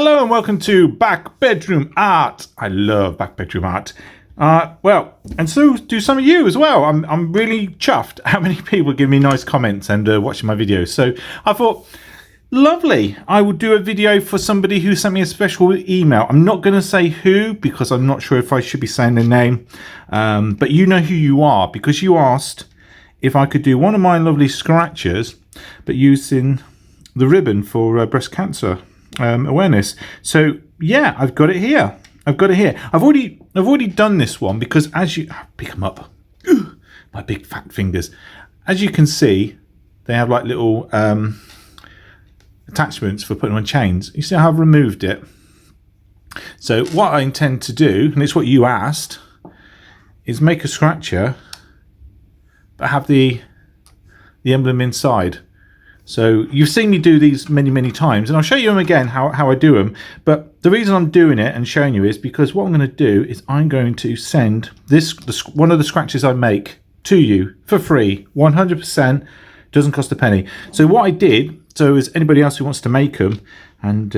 Hello and welcome to Back Bedroom Art. I love Back Bedroom Art. Well, and so do some of you as well. I'm really chuffed how many people give me nice comments and watching my videos. So I thought, lovely, I will do a video for somebody who sent me a special email. I'm not going to say who because I'm not sure if I should be saying their name. But you know who you are because you asked if I could do one of my lovely scratchers, but using the ribbon for breast cancer awareness. So yeah, I've got it here. I've already done this one because as you pick them up, my big fat fingers, as you can see, they have like little attachments for putting on chains. You see how I've removed it. So what I intend to do, and it's what you asked, is make a scratcher but have the emblem inside. So you've seen me do these many times, and I'll show you them again how I do them. But the reason I'm doing it and showing you is because what I'm going to do is I'm going to send one of the scratches I make to you for free, 100%, doesn't cost a penny. So what I did, so is anybody else who wants to make them, and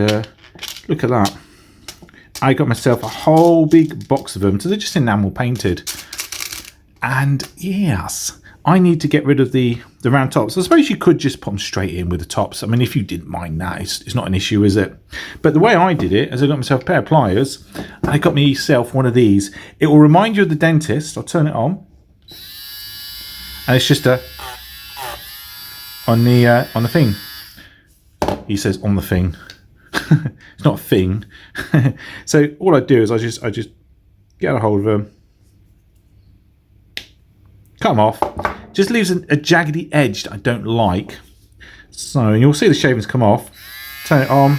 look at that. I got myself a whole big box of them, so they're just enamel painted. And yes, I need to get rid of the round tops. I suppose you could just put them straight in with the tops. I mean, if you didn't mind that, it's not an issue, is it? But the way I did it is I got myself a pair of pliers and I got myself one of these. It will remind you of the dentist. I'll turn it on. And it's just on the thing. He says on the thing. It's not a thing. So all I do is I just get a hold of them. Cut them off. Just leaves a jaggedy edge that I don't like. So you'll see the shavings come off. Turn it on.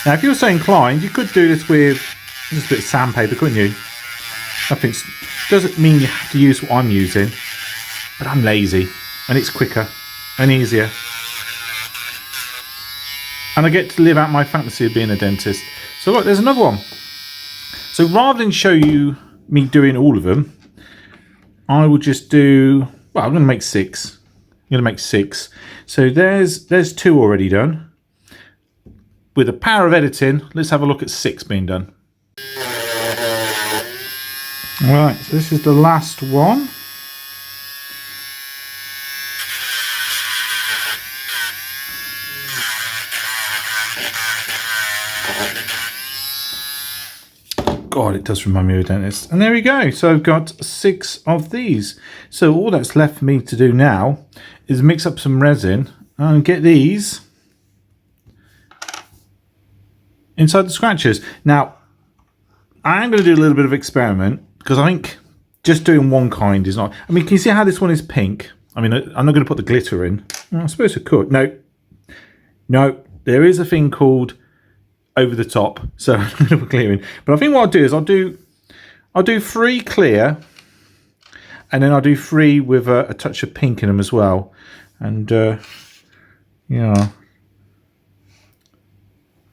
Now if you were so inclined, you could do this with just a bit of sandpaper, couldn't you? Nothing doesn't mean you have to use what I'm using, but I'm lazy and it's quicker and easier. And I get to live out my fantasy of being a dentist. So look, there's another one. So rather than show you me doing all of them, I will just do, well, I'm going to make 6. I'm going to make 6. So there's 2 already done. With the power of editing, let's have a look at 6 being done. Right, so this is the last one. God, it does remind me of a dentist. And there we go. So I've got 6 of these. So all that's left for me to do now is mix up some resin and get these inside the scratchers. Now, I am going to do a little bit of experiment because I think just doing one kind is not... I mean, can you see how this one is pink? I mean, I'm not going to put the glitter in. I suppose I could. No, there is a thing called over the top, so I'm going to put clear in. But I think what I'll do is I'll do 3 clear, and then I'll do 3 with a touch of pink in them as well. And yeah,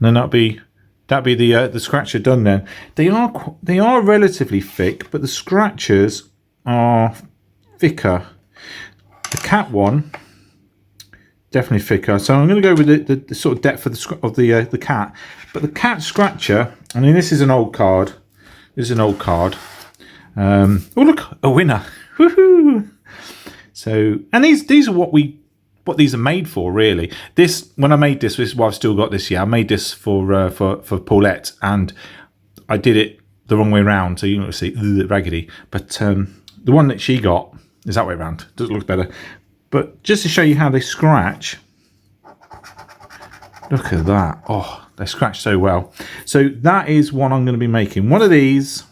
then that'll be the scratcher done. Then they are relatively thick, but the scratchers are thicker. The cat one definitely thicker, so I'm going to go with the sort of depth of the cat. But the cat scratcher, I mean, this is an old card. This is an old card. Oh look, a winner! Woohoo! So, and these are what these are made for, really. This, when I made this is why I've still got this. Yeah, I made this for Paulette, and I did it the wrong way around, so you can see raggedy. But the one that she got is that way around. Does look better. But just to show you how they scratch, look at that. Oh, they scratch so well. So that is one I'm going to be making. One of these,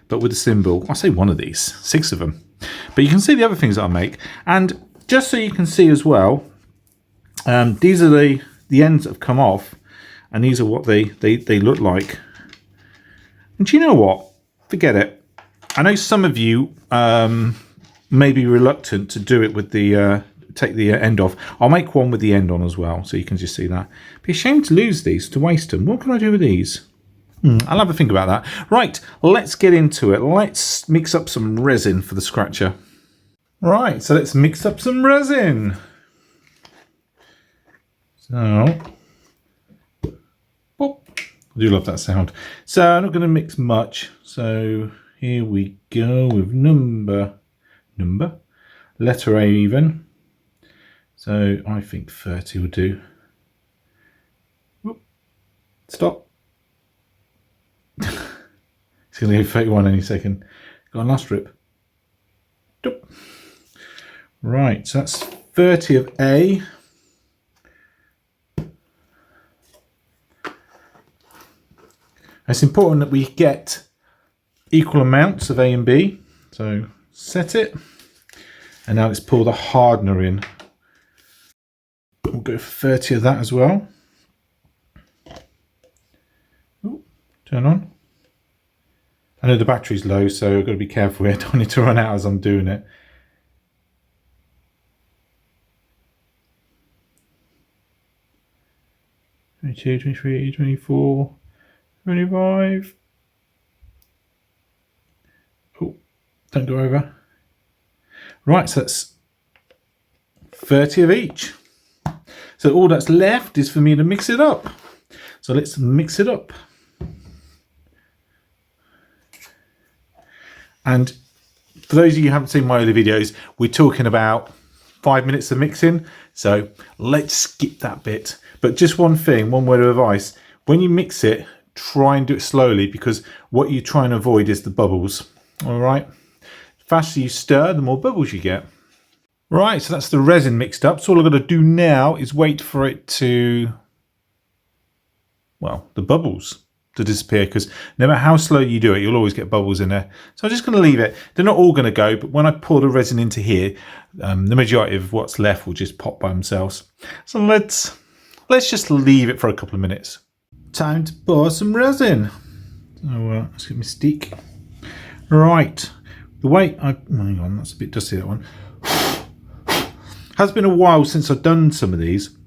but with a symbol. I say one of these, 6 of them. But you can see the other things that I make. And just so you can see as well, these are the ends that have come off. And these are what they look like. And do you know what? Forget it. I know some of you... may be reluctant to do it with the take the end off. I'll make one with the end on as well, so you can just see that. Be ashamed to lose these, to waste them. What can I do with these? I'll have a think about that. Right, let's get into it. Let's mix up some resin for the scratcher. Right, so let's mix up some resin. So I do love that sound. So I'm not going to mix much. So here we go with letter A even. So I think 30 will do. Whoop. Stop. It's going to go 31 any second. Got a last strip. Right, so that's 30 of A. It's important that we get equal amounts of A and B. So set it. And now let's pour the hardener in. We'll go for 30 of that as well. Ooh, turn on. I know the battery's low, so I've got to be careful here. I don't need to run out as I'm doing it. "22, 23, 24, 25. Oh, don't go over. Right, so that's 30 of each. So all that's left is for me to mix it up. So let's mix it up. And for those of you who haven't seen my earlier videos, we're talking about 5 minutes of mixing. So let's skip that bit. But just one thing, one word of advice. When you mix it, try and do it slowly, because what you're trying to avoid is the bubbles. All right. The faster you stir, the more bubbles you get. Right, so that's the resin mixed up. So all I've got to do now is wait for it to, well, the bubbles to disappear, because no matter how slow you do it, you'll always get bubbles in there. So I'm just going to leave it. They're not all going to go, but when I pour the resin into here, the majority of what's left will just pop by themselves. So let's just leave it for a couple of minutes. Time to pour some resin. So let's get my stick. Right, the way hang on, that's a bit dusty, that one. Has been a while since I've done some of these,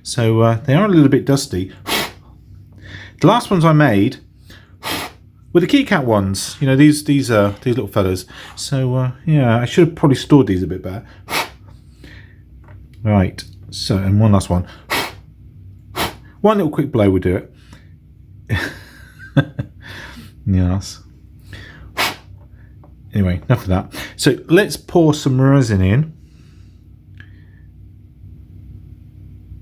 so they are a little bit dusty. The last ones I made were the KitKat ones, you know, these little fellas. So yeah, I should have probably stored these a bit better. Right, so, and one last one. One little quick blow would do it. Yes. Anyway, enough of that. So let's pour some resin in.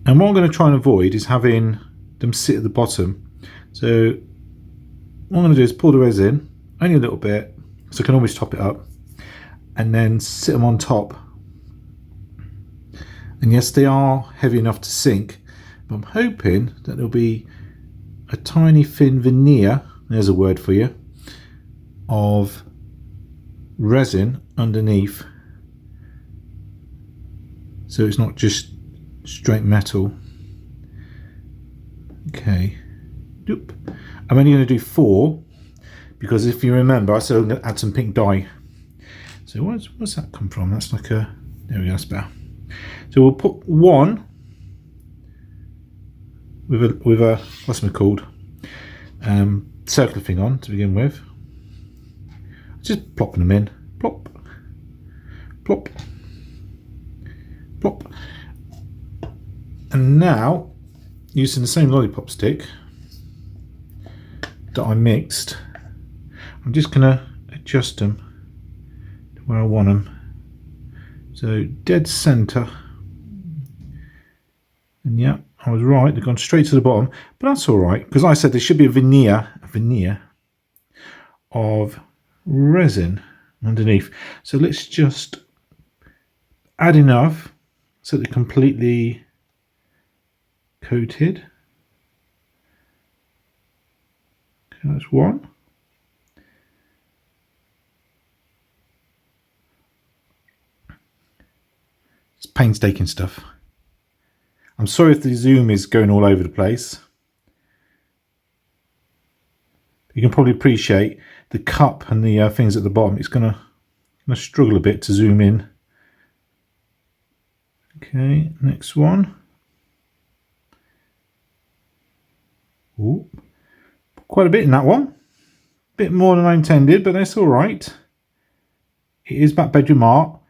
And what I'm going to try and avoid is having them sit at the bottom. So what I'm going to do is pour the resin, only a little bit, so I can always top it up, and then sit them on top. And yes, they are heavy enough to sink, but I'm hoping that there'll be a tiny thin veneer, there's a word for you, of resin underneath, so it's not just straight metal. Okay, Doop. I'm only going to do 4 because if you remember I said I'm going to add some pink dye. So what's that come from? That's like a, there we go, that's better. So we'll put 1 with a what's it called, circular thing on to begin with. Just plopping them in, plop, plop, plop. And now, using the same lollipop stick that I mixed, I'm just going to adjust them to where I want them. So dead center. And yeah, I was right, they've gone straight to the bottom, but that's all right, because like I said there should be a veneer of resin underneath. So let's just add enough so they're completely coated. Okay, that's 1. It's painstaking stuff. I'm sorry if the zoom is going all over the place. You can probably appreciate the cup and the things at the bottom. It's gonna struggle a bit to zoom in. Okay, next one. Ooh, quite a bit in that one. Bit more than I intended, but that's all right. It is back bedroom art,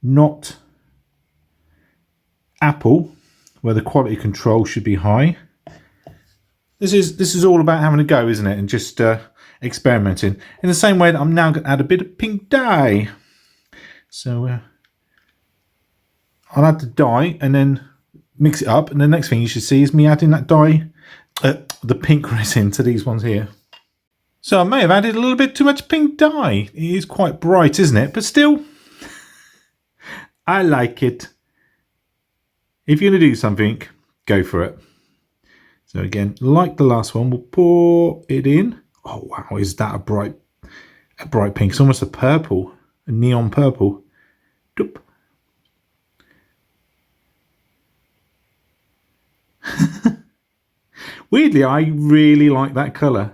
not Apple, where the quality control should be high. This is all about having a go, isn't it? And just experimenting. In the same way that I'm now going to add a bit of pink dye. So I'll add the dye and then mix it up. And the next thing you should see is me adding that dye, the pink resin, to these ones here. So I may have added a little bit too much pink dye. It is quite bright, isn't it? But still, I like it. If you're going to do something, go for it. So again, like the last one, we'll pour it in. Oh wow, is that a bright pink? It's almost a purple, a neon purple. Doop. Weirdly, I really like that colour.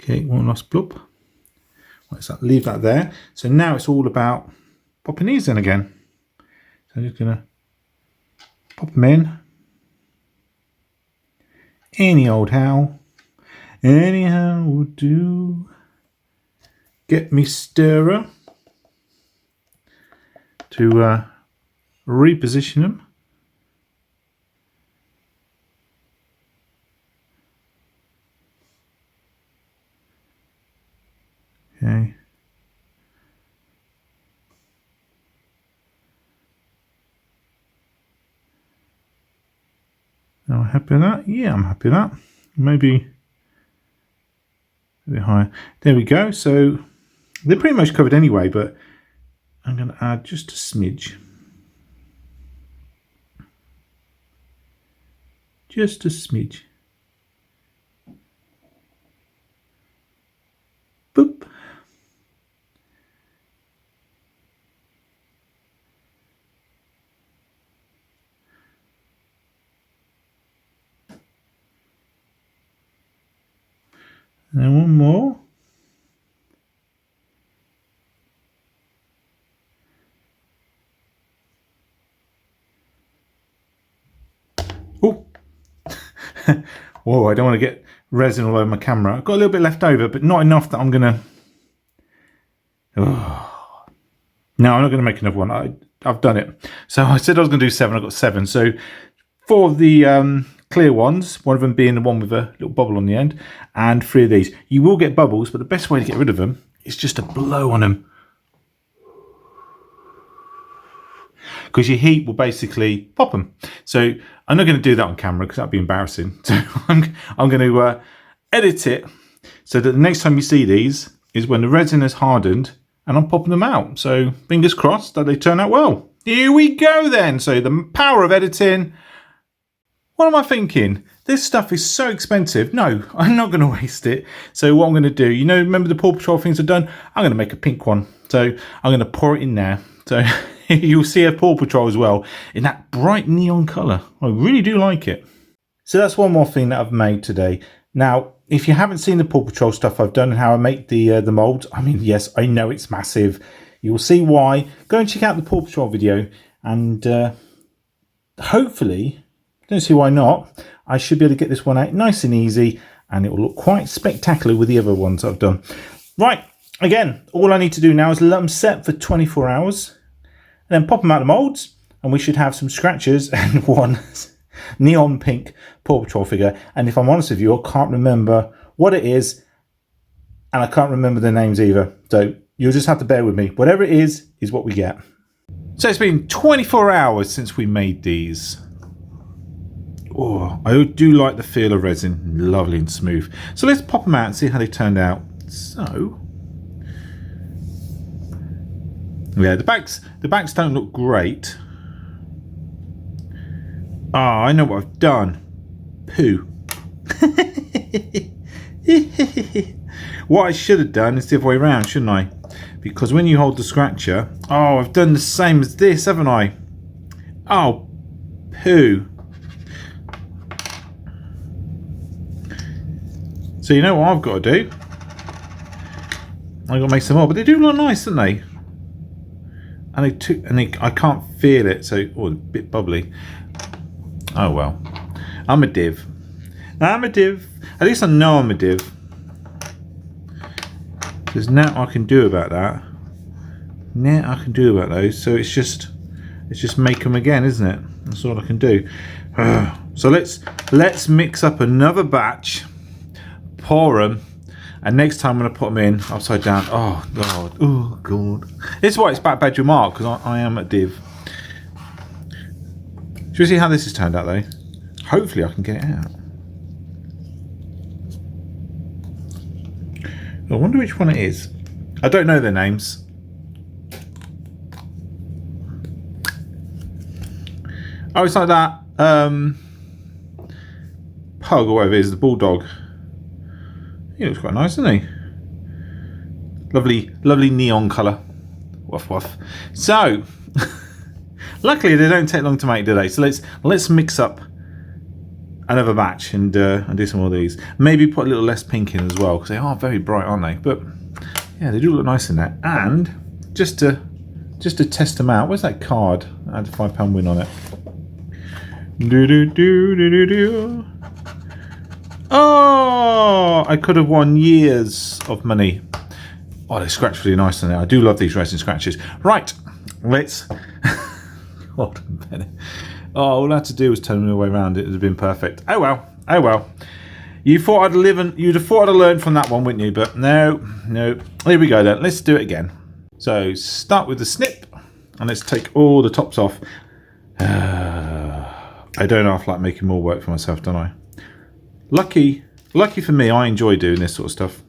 Okay, one last blop. Let's leave that there. So now it's all about popping these in again. So I'm just going to pop them in. Any old how. Anyhow will do. Get me stirrer to reposition them. Okay. Am I happy with that? Yeah, I'm happy with that. Maybe a bit higher. There we go. So they're pretty much covered anyway, but I'm going to add just a smidge. Just a smidge. Boop. And one more. Oh, whoa, I don't want to get resin all over my camera. I've got a little bit left over, but not enough that I'm going to... Oh. No, I'm not going to make another one. I've done it. So I said I was going to do 7. I've got 7. So 4 of the clear ones, one of them being the one with a little bubble on the end, and 3 of these. You will get bubbles, but the best way to get rid of them is just to blow on them. Because your heat will basically pop them. So I'm not going to do that on camera because that'd be embarrassing. So I'm going to edit it so that the next time you see these is when the resin has hardened and I'm popping them out. So fingers crossed that they turn out well. Here we go then. So the power of editing. What am I thinking? This stuff is so expensive. No, I'm not going to waste it. So what I'm going to do, you know, remember the Paw Patrol things I've done? I'm going to make a pink one. So I'm going to pour it in there. So you'll see a Paw Patrol as well in that bright neon colour. I really do like it. So that's one more thing that I've made today. Now, if you haven't seen the Paw Patrol stuff I've done and how I make the moulds, I mean, yes, I know it's massive. You'll see why. Go and check out the Paw Patrol video and hopefully, don't see why not, I should be able to get this one out nice and easy and it will look quite spectacular with the other ones I've done. Right, again, all I need to do now is let them set for 24 hours and then pop them out of the moulds and we should have some scratchers and one neon pink Paw Patrol figure. And if I'm honest with you, I can't remember what it is and I can't remember the names either. So you'll just have to bear with me. Whatever it is what we get. So it's been 24 hours since we made these. Oh, I do like the feel of resin, lovely and smooth. So let's pop them out and see how they turned out. So, yeah, the backs don't look great. Ah, I know what I've done. Poo. What I should have done is the other way around, shouldn't I? Because when you hold the scratcher, oh, I've done the same as this, haven't I? Oh, poo. So you know what I've got to do? I've got to make some more, but they do look nice, don't they? And I can't feel it, so a bit bubbly. Oh well, I'm a div. I'm a div. At least I know I'm a div. There's nothing I can do about that. I can do about those. So it's just make them again, isn't it? That's all I can do. So let's mix up another batch, pour them, and next time I'm going to put them in upside down. Oh god, oh god. This is why it's back badge remark, because I am a div. Should we see how this has turned out though? Hopefully I can get it out. I wonder which one it is. I don't know their names. Oh, it's like that pug or whatever it is, the bulldog. He looks quite nice, doesn't he? Lovely neon colour. Woof woof. So, luckily they don't take long to make, do they? So let's mix up another batch and do some more of these. Maybe put a little less pink in as well, because they are very bright, aren't they? But yeah, they do look nice in there. And just to test them out, where's that card? I had a £5 win on it. Oh, I could have won years of money. Oh, they scratch really nice on it. I do love these resin scratches. Right, let's. God, oh, all I had to do was turn the way around. It would have been perfect. Oh well. Oh well. You'd have thought I'd learned from that one, wouldn't you? But no. Here we go then. Let's do it again. So start with the snip, and let's take all the tops off. I don't half like making more work for myself, don't I? Lucky for me, I enjoy doing this sort of stuff.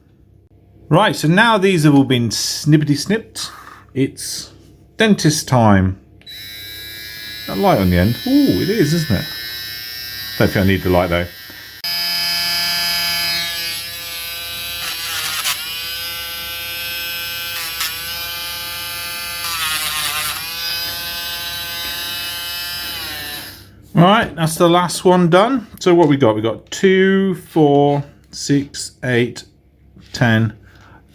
Right, so now these have all been snippety snipped. It's dentist time. That light on the end. Ooh, it is, isn't it? Don't think I need the light though. Right, that's the last one done. So what we got? We got 2, 4, 6, 8, 10,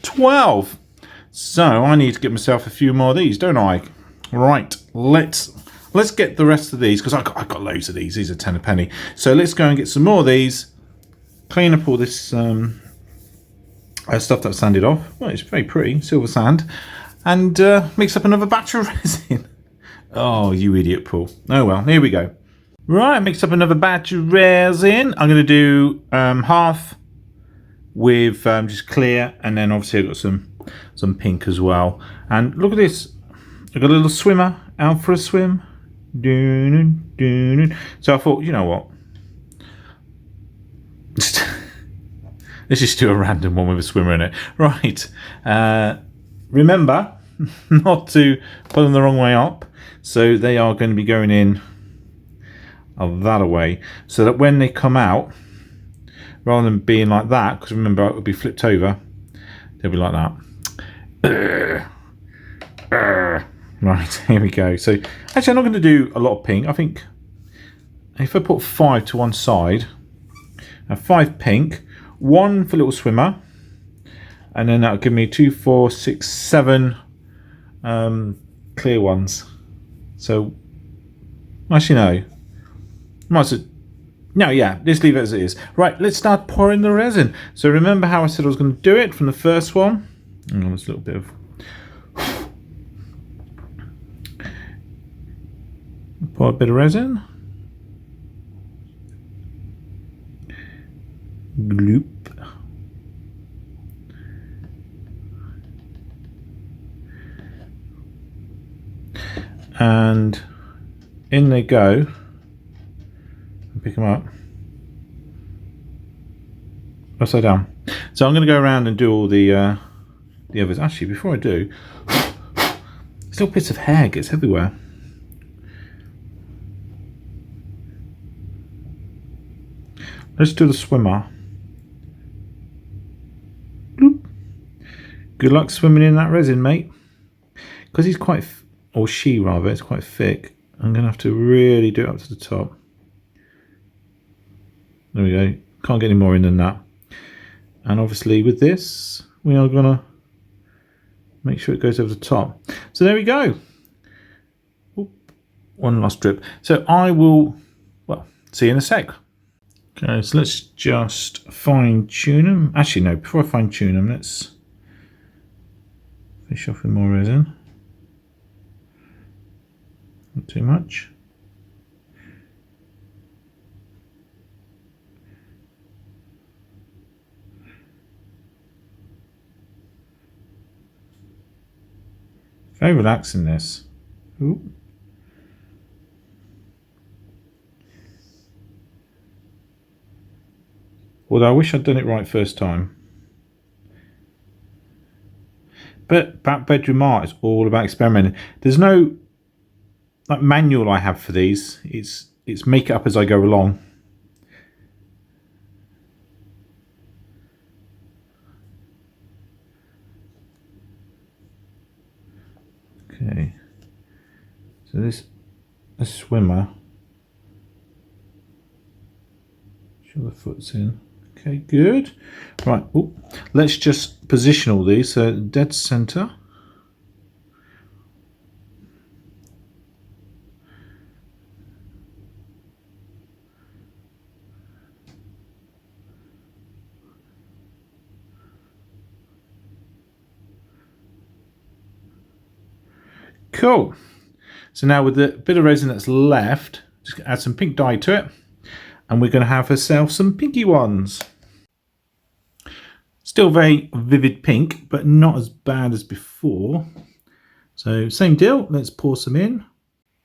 12. So I need to get myself a few more of these, don't I? Right, let's get the rest of these, because I got loads of these. These are 10 a penny. So let's go and get some more of these. Clean up all this stuff that's sanded off. Well, it's very pretty, silver sand, and mix up another batch of resin. Oh, you idiot, Paul. Oh well, here we go. Right, mix up another batch of resin. I'm going to do half with just clear, and then obviously I've got some pink as well. And look at this. I've got a little swimmer out for a swim. So I thought, you know what? Let's just do a random one with a swimmer in it. Right. Remember not to put them the wrong way up. So they are going to be going in that away, so that when they come out, rather than being like that, because remember it would be flipped over, they'll be like that. Right, here we go. So actually I'm not going to do a lot of pink. I think if I put 5 to one side, 5 pink, 1 for little swimmer, and then that'll give me 2, 4, 6, 7 clear ones. So actually no. No, yeah, let's leave it as it is. Right, let's start pouring the resin. So remember how I said I was going to do it from the first one? Hang on, there's a little bit of... Pour a bit of resin. Gloop. And in they go. Pick them up upside down. So I'm going to go around and do all the others. Actually, before I do, little bits of hair gets everywhere. Let's do the swimmer. Bloop. Good luck swimming in that resin, mate. Because he's quite, or she rather, it's quite thick. I'm going to have to really do it up to the top. There we go. Can't get any more in than that. And obviously with this, we are going to make sure it goes over the top. So there we go. Oop, one last drip. So I will, well, see you in a sec. Okay, so let's just fine tune them. Actually, no, before I fine tune them, let's finish off with more resin. Not too much. Very relaxing, this. Ooh. Although I wish I'd done it right first time. But back bedroom art is all about experimenting. There's no like manual I have for these. It's make it up as I go along. Okay. So this a swimmer. Sure the foot's in. Okay, good. Right, ooh, let's just position all these. So dead center. Cool. So now with the bit of resin that's left, just add some pink dye to it, and we're going to have ourselves some pinky ones. Still very vivid pink, but not as bad as before. So same deal, let's pour some in.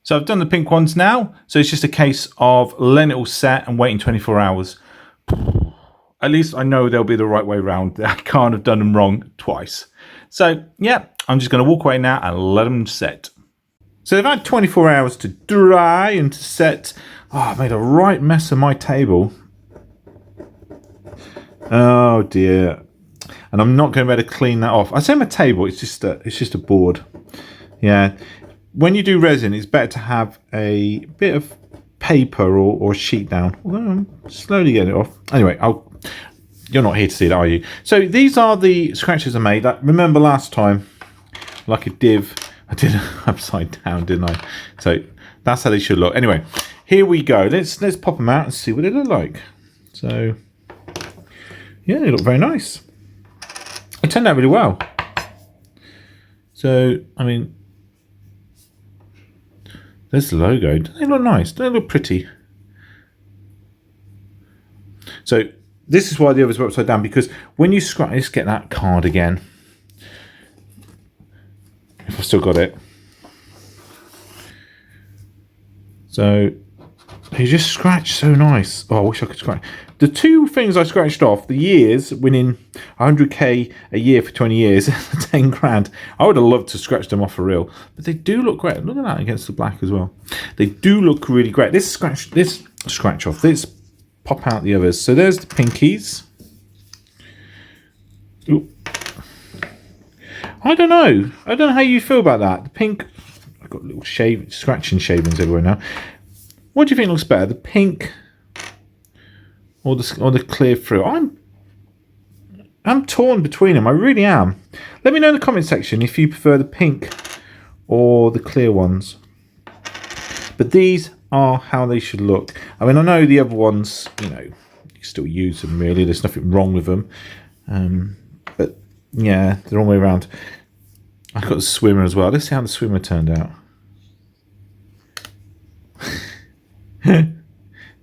So I've done the pink ones now, so it's just a case of letting it all set and waiting 24 hours. At least I know they'll be the right way around. I can't have done them wrong twice. So yeah, I'm just going to walk away now and let them set. So they've had 24 hours to dry and to set. Oh, I made a right mess of my table. Oh dear. And I'm not going to be able to clean that off. I say my table, it's just a board. Yeah. When you do resin, it's better to have a bit of paper or sheet down. Although I'm slowly getting it off. Anyway, you're not here to see that, are you? So these are the scratches I made. Remember last time, like a div, I did it upside down, didn't I? So that's how they should look. Anyway, here we go. Let's pop them out and see what they look like. So yeah, they look very nice. It turned out really well. So, I mean, there's the logo. Don't they look nice? Don't they look pretty? So this is why the others were upside down, because when you scratch, let's get that card again. If I've still got it. So you just scratch so nice. Oh, I wish I could scratch. The two things I scratched off, the years, winning 100k a year for 20 years, 10 grand. I would have loved to scratch them off for real, but they do look great. Look at that against the black as well. They do look really great. This scratch off. Let's pop out the others. So there's the pinkies. Ooh. I don't know how you feel about that. The pink, I've got little scratching shavings everywhere now. What do you think looks better, the pink or the clear through? I'm torn between them. I really am. Let me know in the comment section if you prefer the pink or the clear ones. But these are how they should look. I mean, I know the other ones, you know, you still use them really. There's nothing wrong with them. But yeah, the wrong way around. I've got the swimmer as well. Let's see how the swimmer turned out.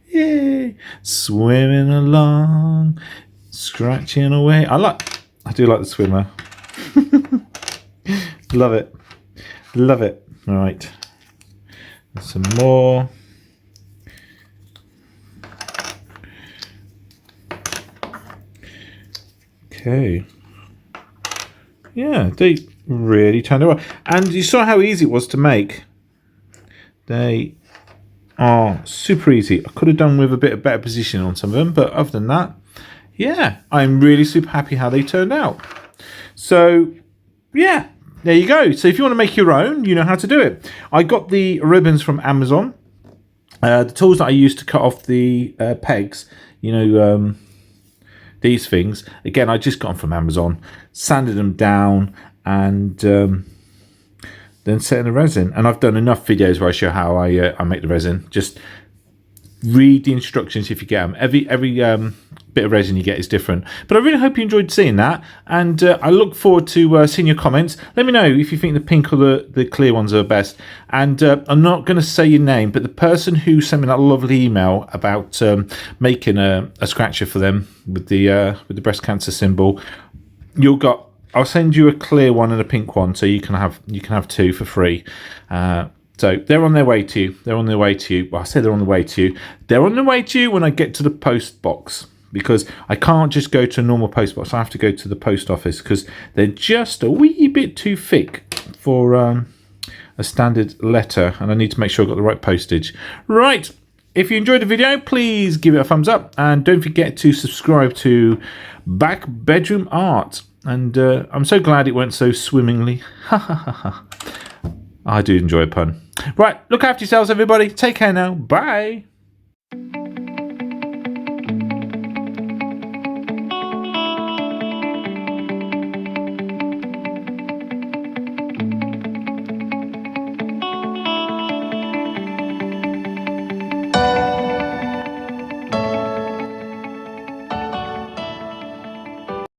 Yay! Swimming along, scratching away. I do like the swimmer. Love it. Love it. All right. There's some more. Okay. Yeah, they really turned out well. And you saw how easy it was to make. They are super easy. I could have done with a bit of better position on some of them, but other than that, yeah, I'm really super happy how they turned out. So yeah, there you go. So if you want to make your own, you know how to do it. I got the ribbons from Amazon. The tools that I used to cut off the pegs, you know, these things, again, I just got them from Amazon, sanded them down, and then set in the resin. And I've done enough videos where I show how I make the resin. Just read the instructions if you get them. Every bit of resin you get is different. But I really hope you enjoyed seeing that, and I look forward to seeing your comments. Let me know if you think the pink or the clear ones are best. And I'm not going to say your name, but the person who sent me that lovely email about making a scratcher for them with the breast cancer symbol, I'll send you a clear one and a pink one, so you can have two for free. So they're on their way to you. They're on their way to you. Well, I say they're on the way to you. They're on their way to you when I get to the post box, because I can't just go to a normal post box. I have to go to the post office because they're just a wee bit too thick for a standard letter, and I need to make sure I've got the right postage. Right. If you enjoyed the video, please give it a thumbs up, and don't forget to subscribe to Back Bedroom Art. And I'm so glad it went so swimmingly. Ha ha ha ha. I do enjoy a pun. Right, look after yourselves, everybody. Take care now. Bye.